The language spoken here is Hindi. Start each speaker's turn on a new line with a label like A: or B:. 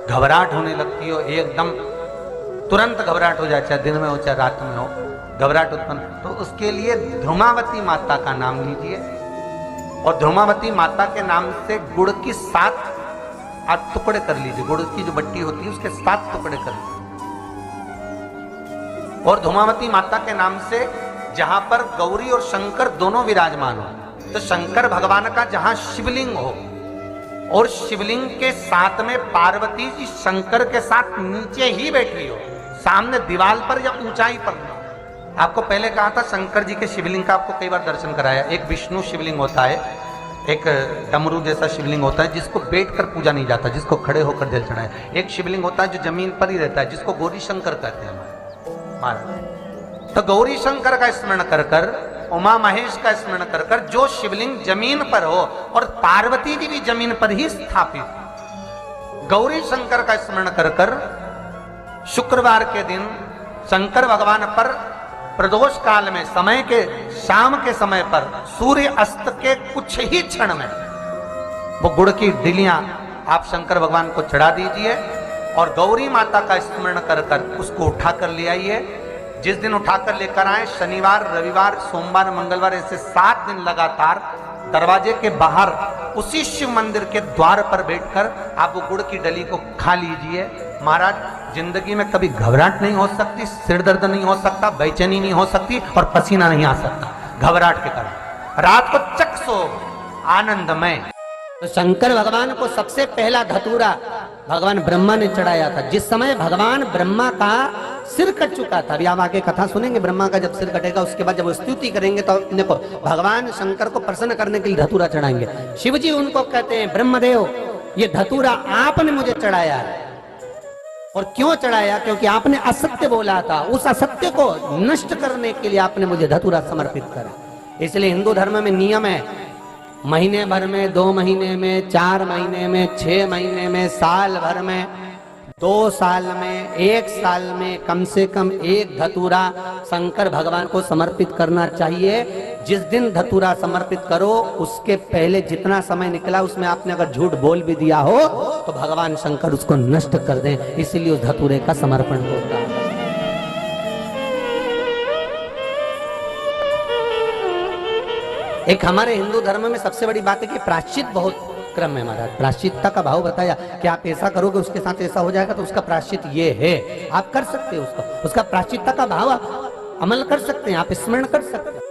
A: घबराहट होने लगती हो, एकदम तुरंत घबराहट हो जाए, चाहे दिन में हो चाहे रात में हो, घबराहट उत्पन्न, तो उसके लिए ध्रुमावती माता का नाम लीजिए और ध्रुमावती माता के नाम से गुड़ की 7 टुकड़े कर लीजिए। गुड़ की जो बट्टी होती है उसके 7 टुकड़े कर लीजिए और ध्रुमावती माता के नाम से जहां पर गौरी और शंकर दोनों विराजमान हो, तो शंकर भगवान का जहां शिवलिंग हो और शिवलिंग के साथ में पार्वती जी शंकर के साथ नीचे ही बैठी हो, सामने दीवार पर या ऊंचाई पर। आपको पहले कहा था शंकर जी के शिवलिंग का आपको कई बार दर्शन कराया। एक विष्णु शिवलिंग होता है, एक डमरू जैसा शिवलिंग होता है जिसको बैठकर पूजा नहीं जाता, जिसको खड़े होकर जल चढ़ाया। एक शिवलिंग होता है जो जमीन पर ही रहता है, जिसको गौरी शंकर कहते हैं महाराज। तो गौरी शंकर का स्मरण कर कर, उमा महेश का स्मरण कर कर, जो शिवलिंग जमीन पर हो और पार्वती जी भी जमीन पर ही स्थापित, गौरी शंकर का स्मरण कर कर शुक्रवार के दिन शंकर भगवान पर प्रदोष काल में समय के शाम के समय पर सूर्य अस्त के कुछ ही क्षण में वो गुड़ की डिलियां आप शंकर भगवान को चढ़ा दीजिए और गौरी माता का स्मरण कर कर उसको उठाकर ले आइए। जिस दिन उठाकर लेकर आए, शनिवार, रविवार, सोमवार, मंगलवार, ऐसे 7 दिन लगातार दरवाजे के बाहर उसी शिव मंदिर के द्वार पर बैठकर आप वो गुड़ की डली को खा लीजिए। महाराज, जिंदगी में कभी घबराहट नहीं हो सकती, सिर दर्द नहीं हो सकता, बेचैनी नहीं हो सकती और पसीना नहीं आ सकता घबराहट के कारण। रात को चक सो आनंदमय।
B: तो शंकर भगवान को सबसे पहला धतूरा भगवान ब्रह्मा ने चढ़ाया था। जिस समय भगवान ब्रह्मा का सिर कट चुका था, अभी आप आगे कथा सुनेंगे, ब्रह्मा का जब सिर कटेगा उसके बाद जब वो स्तुति करेंगे तो देखो भगवान शंकर को प्रसन्न करने के लिए धतूरा चढ़ाएंगे। शिव जी उनको कहते हैं, ब्रह्मदेव ये धतूरा आपने मुझे चढ़ाया है। और क्यों चढ़ाया? क्योंकि आपने असत्य बोला था, उस असत्य को नष्ट करने के लिए आपने मुझे धतूरा समर्पित करा। इसलिए हिंदू धर्म में नियम है, महीने भर में, 2 महीने में, 4 महीने में, 6 महीने में, साल भर में, 2 साल में, 1 साल में कम से कम 1 धतूरा शंकर भगवान को समर्पित करना चाहिए। जिस दिन धतूरा समर्पित करो उसके पहले जितना समय निकला उसमें आपने अगर झूठ बोल भी दिया हो तो भगवान शंकर उसको नष्ट कर दें, इसलिए उस धतूरे का समर्पण होता है। एक हमारे हिंदू धर्म में सबसे बड़ी बात है कि प्रायश्चित बहुत क्रम है महाराज। प्रायश्चितता का भाव बताया कि आप ऐसा करोगे उसके साथ ऐसा हो जाएगा, तो उसका प्रायश्चित ये है, आप कर सकते हो उसका प्रायश्चितता का भाव आप अमल कर सकते हैं, आप स्मरण कर सकते हैं।